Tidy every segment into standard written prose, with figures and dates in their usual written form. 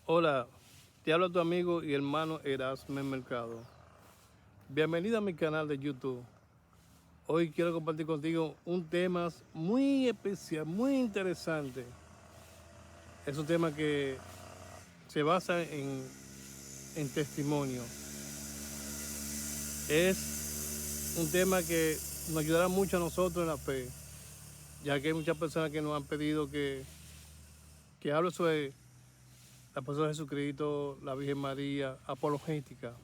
Hola, te habla tu amigo y hermano Erasme Mercado. Bienvenido a mi canal de YouTube. Hoy quiero compartir contigo un tema muy especial, muy interesante. Es un tema que se basa en testimonio. Es un tema que nos ayudará mucho a nosotros en la fe, ya que hay muchas personas que nos han pedido que hable sobre la persona de Jesucristo, la Virgen María, apologética,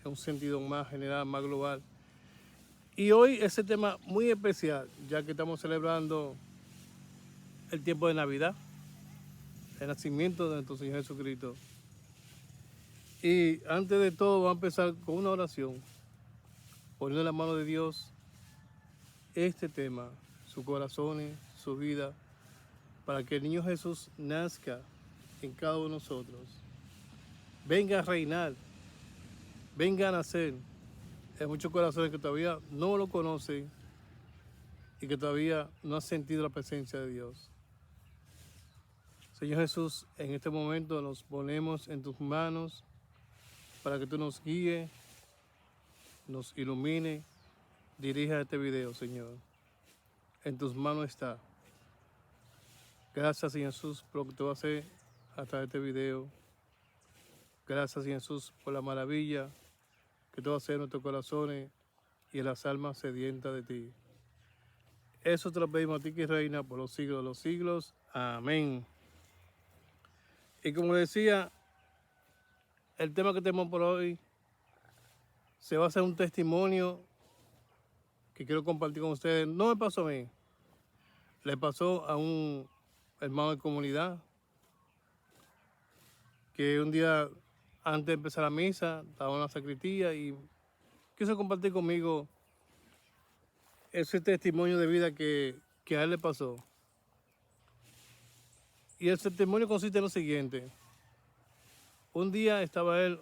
en un sentido más general, más global. Y hoy ese tema muy especial, ya que estamos celebrando el tiempo de Navidad, el nacimiento de nuestro Señor Jesucristo. Y antes de todo vamos a empezar con una oración, poniendo en la mano de Dios este tema, sus corazones, su vida, para que el niño Jesús nazca en cada uno de nosotros. Venga a reinar, venga a nacer. Hay muchos corazones que todavía no lo conocen y que todavía no han sentido la presencia de Dios. Señor Jesús, en este momento nos ponemos en tus manos para que tú nos guíes, nos ilumine, dirija este video, Señor. En tus manos está. Gracias, Señor Jesús, por lo que tú vas a hacer a través de este video. Gracias, Señor Jesús, por la maravilla que tú vas a hacer en nuestros corazones y en las almas sedientas de ti. Eso te lo pedimos a ti que reina por los siglos de los siglos. Amén. Y como decía, el tema que tenemos por hoy se va a hacer un testimonio que quiero compartir con ustedes. No me pasó a mí, le pasó a un hermano de comunidad que un día antes de empezar la misa estaba en la sacristía y quiso compartir conmigo ese testimonio de vida que a él le pasó. Y el testimonio consiste en lo siguiente. Un día estaba él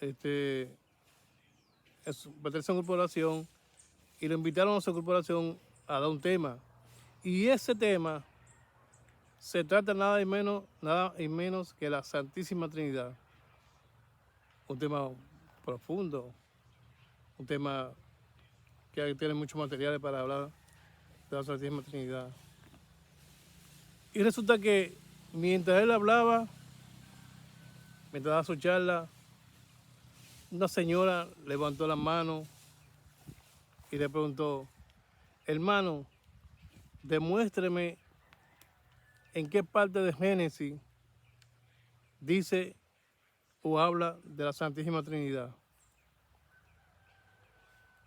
pertenece a una corporación y lo invitaron a su corporación a dar un tema. Y ese tema se trata nada y menos que la Santísima Trinidad. Un tema profundo, un tema que tiene muchos materiales para hablar de la Santísima Trinidad. Y resulta que mientras él hablaba, mientras daba su charla, una señora levantó la mano y le preguntó: hermano, demuéstreme en qué parte de Génesis dice o habla de la Santísima Trinidad.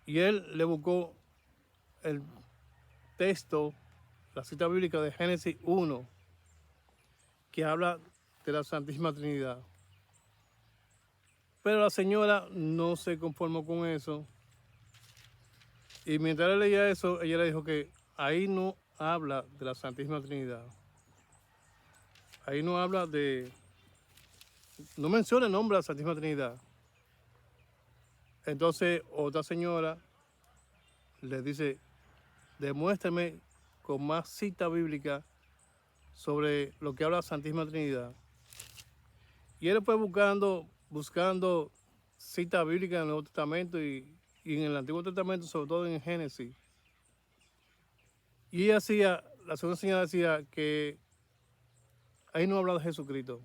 Y él le buscó el texto, la cita bíblica de Génesis 1, que habla de la Santísima Trinidad. Pero la señora no se conformó con eso. Y mientras él leía eso, ella le dijo que ahí no habla de la Santísima Trinidad. Ahí no habla no menciona el nombre de la Santísima Trinidad. Entonces otra señora le dice: demuéstrame con más cita bíblica sobre lo que habla la Santísima Trinidad. Y él fue buscando cita bíblica en el Nuevo Testamento y en el Antiguo Testamento, sobre todo en Génesis. Y la segunda señora decía que ahí no habla de Jesucristo,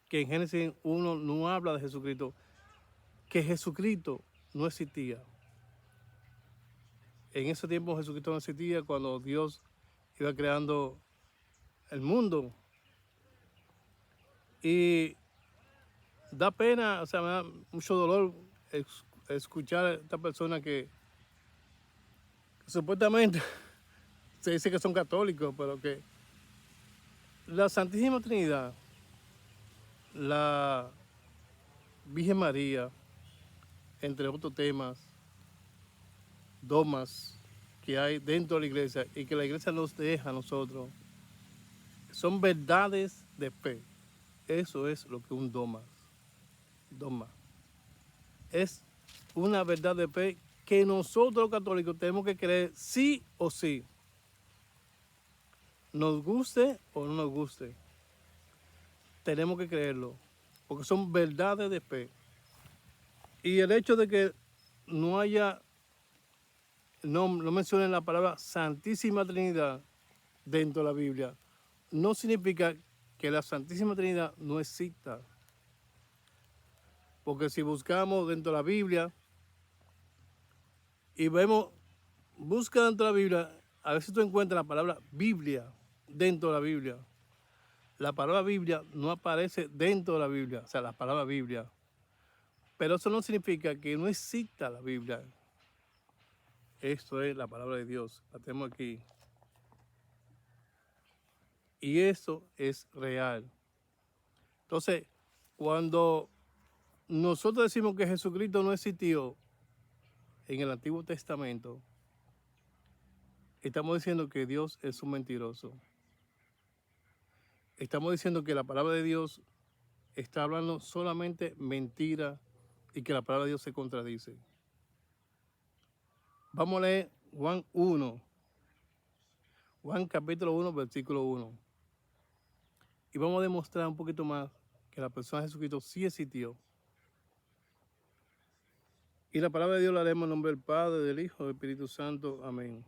que en Génesis 1 no habla de Jesucristo, que Jesucristo no existía. En ese tiempo Jesucristo no existía cuando Dios iba creando el mundo. Y da pena, o sea, me da mucho dolor escuchar a esta persona que supuestamente se dice que son católicos, pero que la Santísima Trinidad, la Virgen María, entre otros temas, dogmas que hay dentro de la iglesia y que la iglesia nos deja a nosotros, son verdades de fe. Eso es lo que un dogma. Es una verdad de fe que nosotros los católicos tenemos que creer sí o sí. Nos guste o no nos guste. tenemos que creerlo, porque son verdades de fe. Y el hecho de que no haya, no mencionen la palabra Santísima Trinidad dentro de la Biblia, no significa que la Santísima Trinidad no exista. Porque si buscamos dentro de la Biblia y vemos, busca dentro de la Biblia, a veces tú encuentras la palabra Biblia dentro de la Biblia. La palabra Biblia no aparece dentro de la Biblia, o sea, la palabra Biblia. Pero eso no significa que no exista la Biblia. Esto es la palabra de Dios, la tenemos aquí. Y eso es real. Entonces, cuando nosotros decimos que Jesucristo no existió en el Antiguo Testamento, estamos diciendo que Dios es un mentiroso. Estamos diciendo que la palabra de Dios está hablando solamente mentira y que la palabra de Dios se contradice. Vamos a leer Juan 1, Juan capítulo 1, versículo 1. Y vamos a demostrar un poquito más que la persona de Jesucristo sí existió. Y la palabra de Dios la leemos en nombre del Padre, del Hijo, del Espíritu Santo. Amén.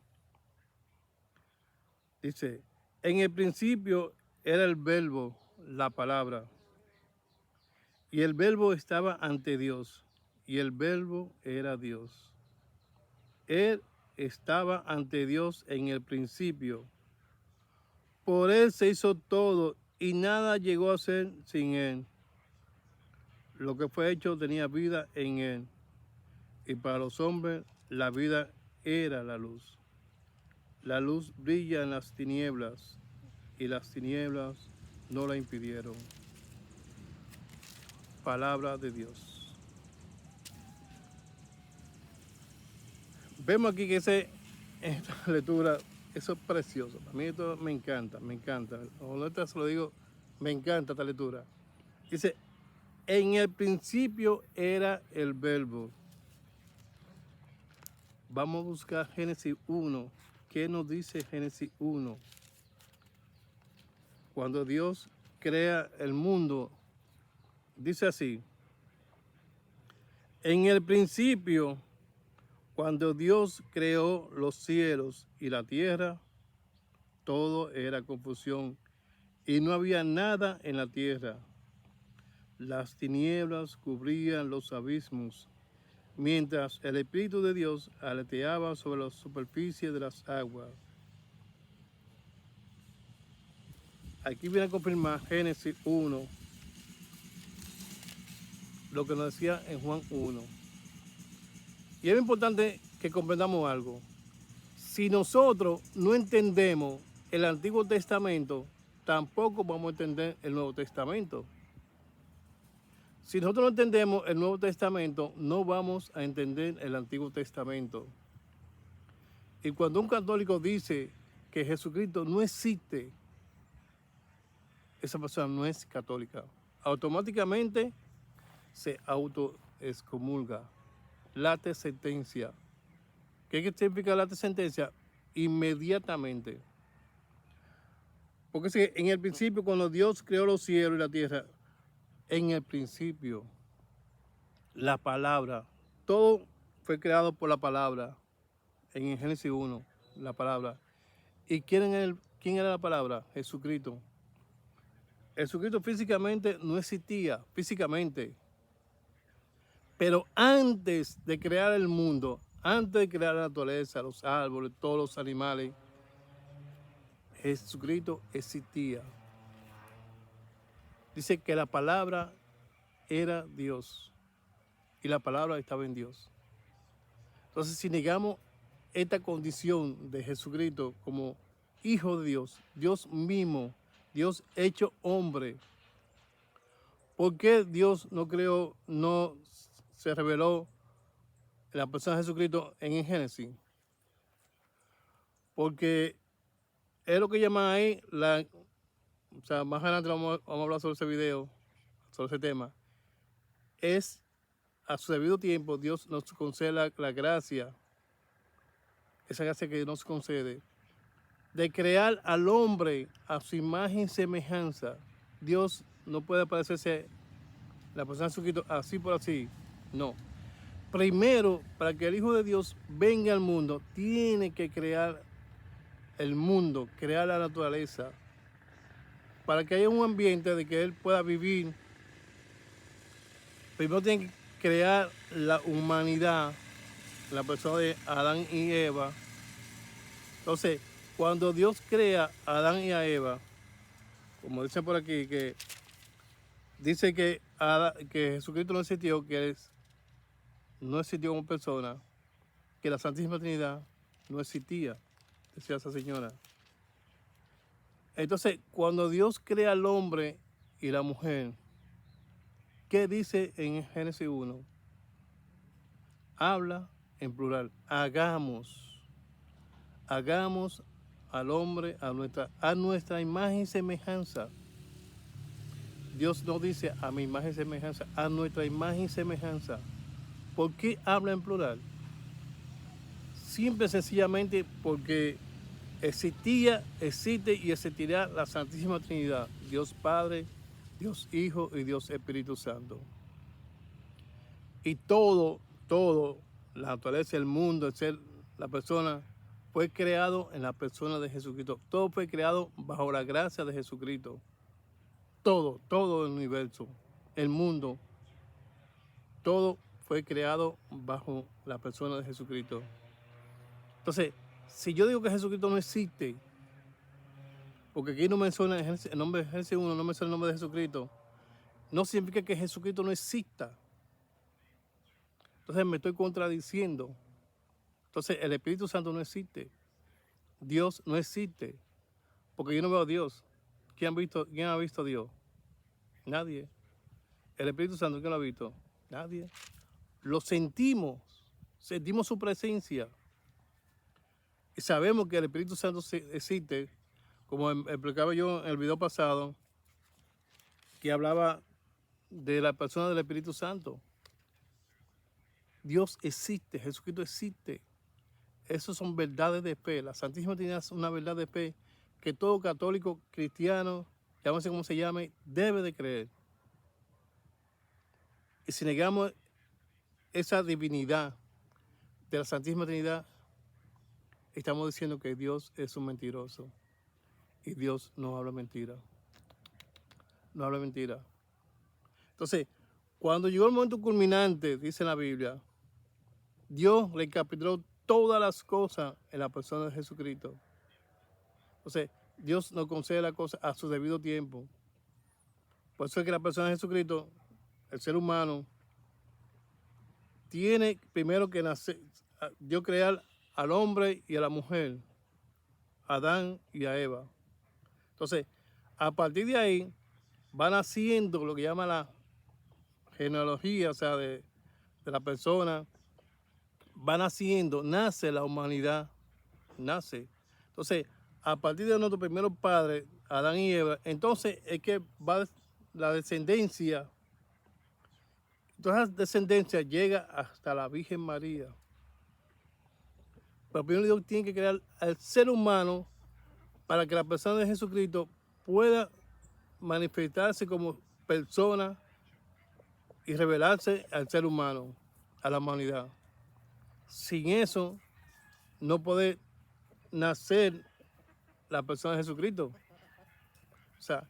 Dice, en el principio era el verbo, la palabra. Y el verbo estaba ante Dios, y el verbo era Dios. Él estaba ante Dios en el principio. Por él se hizo todo, y nada llegó a ser sin él. Lo que fue hecho tenía vida en él, y para los hombres la vida era la luz. La luz brilla en las tinieblas, y las tinieblas no la impidieron. Palabra de Dios. Vemos aquí que esta lectura, eso es precioso. A mí esto me encanta, me encanta. Ahorita se lo digo, me encanta esta lectura. Dice, en el principio era el verbo. Vamos a buscar Génesis 1. ¿Qué nos dice Génesis 1? Cuando Dios crea el mundo, dice así. En el principio, cuando Dios creó los cielos y la tierra, todo era confusión y no había nada en la tierra. Las tinieblas cubrían los abismos, mientras el Espíritu de Dios aleteaba sobre la superficie de las aguas. Aquí viene a confirmar Génesis 1, lo que nos decía en Juan 1. Y es importante que comprendamos algo. Si nosotros no entendemos el Antiguo Testamento, tampoco vamos a entender el Nuevo Testamento. Si nosotros no entendemos el Nuevo Testamento, no vamos a entender el Antiguo Testamento. Y cuando un católico dice que Jesucristo no existe, esa persona no es católica. Automáticamente se autoexcomulga. Late sentencia. ¿Qué significa late sentencia? Inmediatamente. Porque en el principio, cuando Dios creó los cielos y la tierra, en el principio, la palabra, todo fue creado por la palabra. En el Génesis 1, la palabra. ¿Y quién era la palabra? Jesucristo. Jesucristo físicamente no existía, físicamente. Pero antes de crear el mundo, antes de crear la naturaleza, los árboles, todos los animales, Jesucristo existía. Dice que la palabra era Dios y la palabra estaba en Dios. Entonces, si negamos esta condición de Jesucristo como Hijo de Dios, Dios mismo, Dios hecho hombre, ¿por qué Dios no se reveló en la persona de Jesucristo en el Génesis? Porque es lo que llaman ahí, o sea, más adelante vamos a hablar sobre ese video, sobre ese tema, es a su debido tiempo Dios nos concede la gracia, esa gracia que nos concede, de crear al hombre a su imagen y semejanza. Dios no puede parecerse la persona de Jesucristo así por así. No. Primero, para que el Hijo de Dios venga al mundo, tiene que crear el mundo, crear la naturaleza, para que haya un ambiente de que Él pueda vivir. Primero tiene que crear la humanidad, la persona de Adán y Eva. Entonces, cuando Dios crea a Adán y a Eva, como dice por aquí, que dice que Jesucristo no existió, no existió como persona, que la Santísima Trinidad no existía, decía esa señora. Entonces, cuando Dios crea al hombre y la mujer, ¿qué dice en Génesis 1? Habla en plural, hagamos al hombre a nuestra imagen y semejanza. Dios no dice a mi imagen y semejanza, a nuestra imagen y semejanza. ¿Por qué habla en plural? Simple y sencillamente porque existía, existe y existirá la Santísima Trinidad, Dios Padre, Dios Hijo y Dios Espíritu Santo. Y todo, la naturaleza, el mundo, el ser, la persona, fue creado en la persona de Jesucristo. Todo fue creado bajo la gracia de Jesucristo. Todo el universo, el mundo, todo fue creado bajo la persona de Jesucristo. Entonces, si yo digo que Jesucristo no existe, porque aquí no menciona el nombre de Génesis 1, no menciona el nombre de Jesucristo, no significa que Jesucristo no exista. Entonces me estoy contradiciendo. Entonces el Espíritu Santo no existe. Dios no existe. Porque yo no veo a Dios. ¿Quién ha visto a Dios? Nadie. El Espíritu Santo, ¿quién lo ha visto? Nadie. Lo sentimos. Sentimos su presencia. Y sabemos que el Espíritu Santo existe, como explicaba yo en el video pasado, que hablaba de la persona del Espíritu Santo. Dios existe, Jesucristo existe. Esas son verdades de fe. La Santísima Trinidad es una verdad de fe que todo católico, cristiano, llámese como se llame, debe de creer. Y si negamos esa divinidad de la Santísima Trinidad, estamos diciendo que Dios es un mentiroso. Y Dios no habla mentira. No habla mentira. Entonces, cuando llegó el momento culminante, dice la Biblia, Dios recapituló todas las cosas en la persona de Jesucristo. Entonces, Dios nos concede las cosas a su debido tiempo. Por eso es que la persona de Jesucristo, el ser humano, tiene primero que nacer, Dios crear al hombre y a la mujer, a Adán y a Eva. Entonces, a partir de ahí, van haciendo lo que llama la genealogía, o sea, de la persona, van haciendo, nace la humanidad, nace. Entonces, a partir de nuestros primeros padres, Adán y Eva, entonces es que va la descendencia. Entonces, la descendencia llega hasta la Virgen María. Pero primero Dios tiene que crear al ser humano para que la persona de Jesucristo pueda manifestarse como persona y revelarse al ser humano, a la humanidad. Sin eso, no puede nacer la persona de Jesucristo. O sea,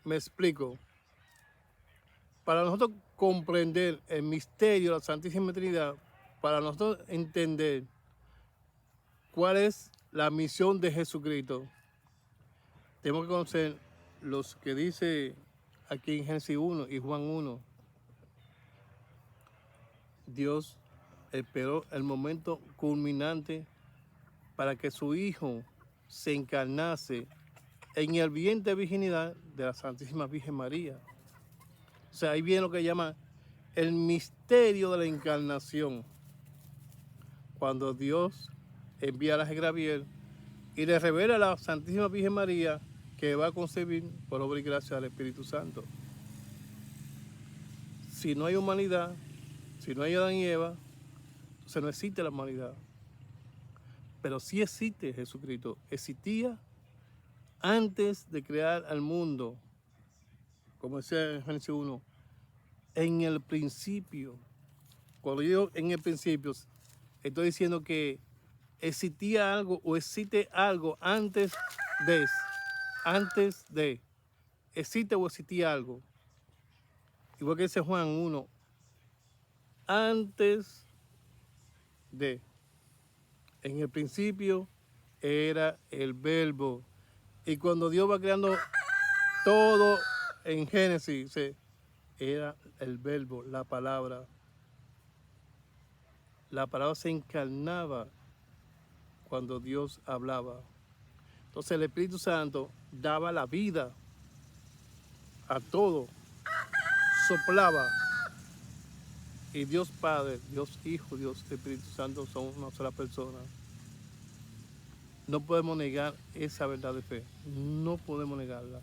me explico. Para nosotros comprender el misterio de la Santísima Trinidad, para nosotros entender cuál es la misión de Jesucristo, tenemos que conocer los que dice aquí en Génesis 1 y Juan 1. Dios esperó el momento culminante para que su Hijo se encarnase en el vientre de virginidad de la Santísima Virgen María. O sea, ahí viene lo que llama el misterio de la encarnación. Cuando Dios envía a la Gabriel y le revela a la Santísima Virgen María que va a concebir por obra y gracia del Espíritu Santo. Si no hay humanidad, si no hay Adán y Eva, entonces no existe la humanidad. Pero sí existe Jesucristo. Existía antes de crear al mundo. como decía en Génesis 1, en el principio. Cuando yo en el principio estoy diciendo que existía algo o existe algo antes de, existe o existía algo. Igual que dice Juan 1, antes de, en el principio era el verbo. Y cuando Dios va creando todo en Génesis, era el verbo, la palabra. La palabra se encarnaba cuando Dios hablaba. Entonces el Espíritu Santo daba la vida a todo, soplaba. Y Dios Padre, Dios Hijo, Dios Espíritu Santo son una sola persona. No podemos negar esa verdad de fe. No podemos negarla.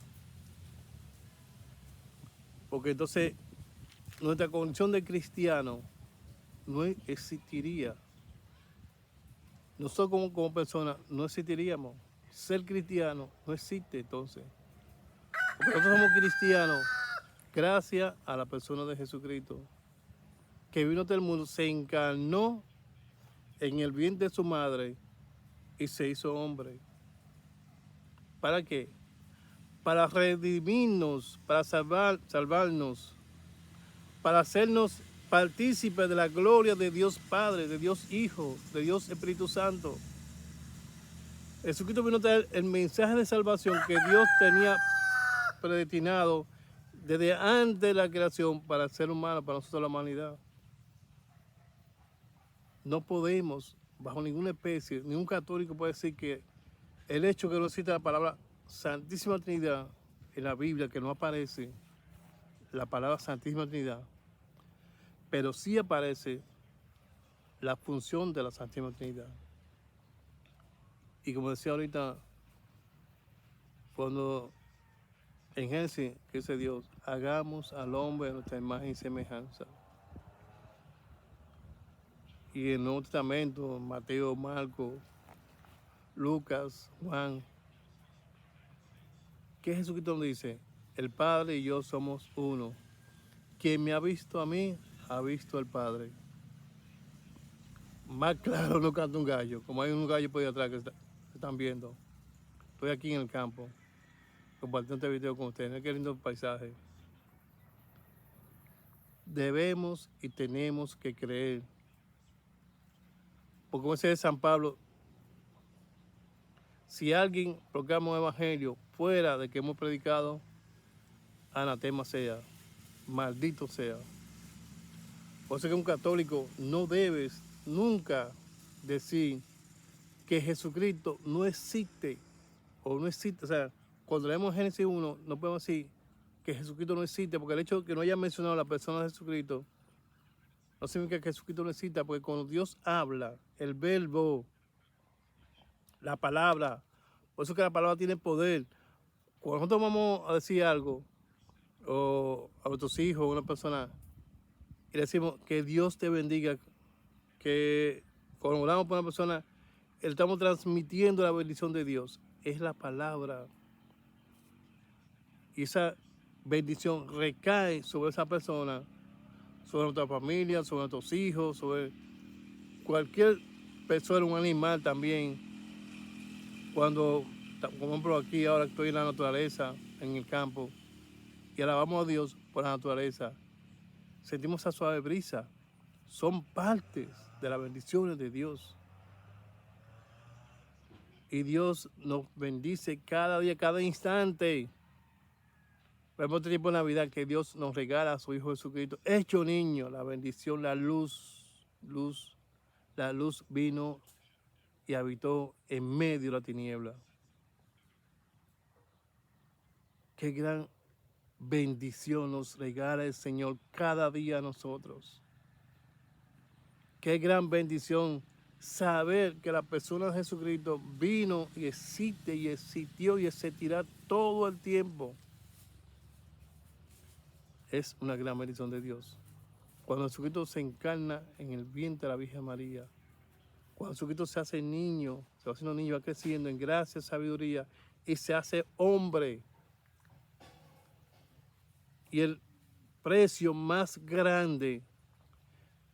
Porque entonces nuestra condición de cristiano no existiría. Nosotros como personas no existiríamos. Ser cristiano no existe entonces. Porque nosotros somos cristianos gracias a la persona de Jesucristo, que vino del mundo, se encarnó en el vientre de su madre y se hizo hombre. ¿Para qué? Para redimirnos, para salvarnos, para hacernos partícipes de la gloria de Dios Padre, de Dios Hijo, de Dios Espíritu Santo. Jesucristo vino a traer el mensaje de salvación que Dios tenía predestinado desde antes de la creación para el ser humano, para nosotros la humanidad. No podemos, bajo ninguna especie, ningún católico puede decir que el hecho que no existe la palabra Santísima Trinidad en la Biblia, que no aparece la palabra Santísima Trinidad, pero sí aparece la función de la Santísima Trinidad. Y como decía ahorita, cuando en Génesis, que dice Dios, hagamos al hombre a nuestra imagen y semejanza. Y en el Nuevo Testamento, Mateo, Marcos, Lucas, Juan, ¿qué Jesucristo nos dice? El Padre y yo somos uno. Quien me ha visto a mí, ha visto al Padre. Más claro no canta un gallo, como hay un gallo por ahí atrás que están viendo. Estoy aquí en el campo, compartiendo este video con ustedes. Qué lindo paisaje. Debemos y tenemos que creer. Porque como dice San Pablo, si alguien proclama un evangelio fuera de que hemos predicado, anatema sea, maldito sea. Por eso que un católico no debe nunca decir que Jesucristo no existe o no existe. O sea, cuando leemos Génesis 1, no podemos decir que Jesucristo no existe, porque el hecho de que no haya mencionado la persona de Jesucristo no significa que Jesucristo no exista, porque cuando Dios habla, el verbo, la palabra, por eso que la palabra tiene poder. Cuando nosotros vamos a decir algo, o a nuestros hijos, a una persona, y le decimos que Dios te bendiga, que cuando oramos por una persona, estamos transmitiendo la bendición de Dios. Es la palabra. Y esa bendición recae sobre esa persona, sobre nuestra familia, sobre nuestros hijos, sobre cualquier persona, un animal también. Cuando, como ejemplo aquí, ahora estoy en la naturaleza, en el campo, y alabamos a Dios por la naturaleza, sentimos esa suave brisa. Son partes de las bendiciones de Dios. Y Dios nos bendice cada día, cada instante. Vemos este tiempo de Navidad que Dios nos regala a su Hijo Jesucristo, hecho niño, la bendición, la luz. La luz vino y habitó en medio de la tiniebla. Qué gran bendición nos regala el Señor cada día a nosotros. Qué gran bendición saber que la persona de Jesucristo vino y existe y existió y existirá todo el tiempo. Es una gran bendición de Dios. Cuando Jesucristo se encarna en el vientre de la Virgen María, cuando Jesucristo se hace niño, se va haciendo niño, va creciendo en gracia, sabiduría y se hace hombre. Y el precio más grande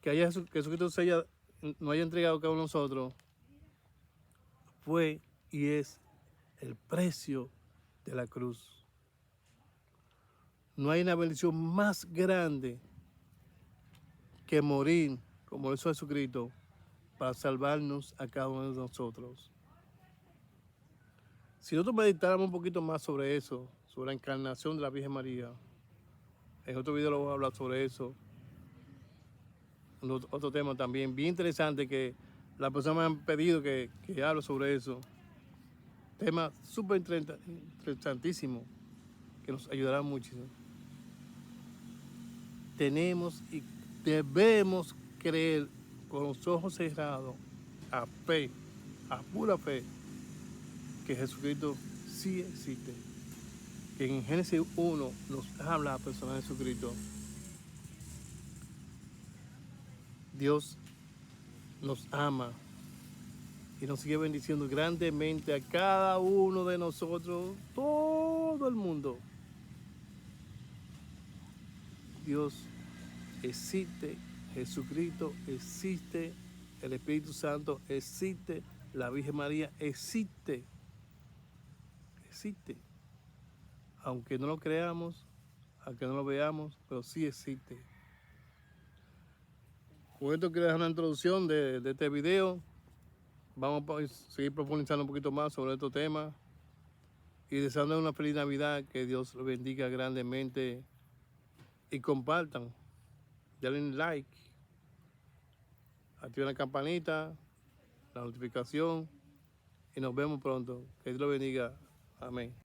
que Jesucristo nos haya entregado a cada uno de nosotros fue y es el precio de la cruz. No hay una bendición más grande que morir, como lo hizo Jesucristo, para salvarnos a cada uno de nosotros. Si nosotros meditáramos un poquito más sobre eso, sobre la encarnación de la Virgen María, en otro video lo voy a hablar sobre eso. Otro tema también bien interesante que las personas me han pedido que hable sobre eso. Tema súper interesantísimo que nos ayudará muchísimo. Tenemos y debemos creer con los ojos cerrados, a fe, a pura fe, que Jesucristo sí existe. Que en Génesis 1 nos habla la persona de Jesucristo. Dios nos ama y nos sigue bendiciendo grandemente a cada uno de nosotros, todo el mundo. Dios existe, Jesucristo existe, el Espíritu Santo existe, la Virgen María existe. Existe. Aunque no lo creamos, aunque no lo veamos, pero sí existe. Con esto quiero dejar una introducción de este video. Vamos a seguir profundizando un poquito más sobre estos temas y deseando una feliz Navidad, que Dios los bendiga grandemente y compartan, denle like, activen la campanita, la notificación y nos vemos pronto. Que Dios los bendiga. Amén.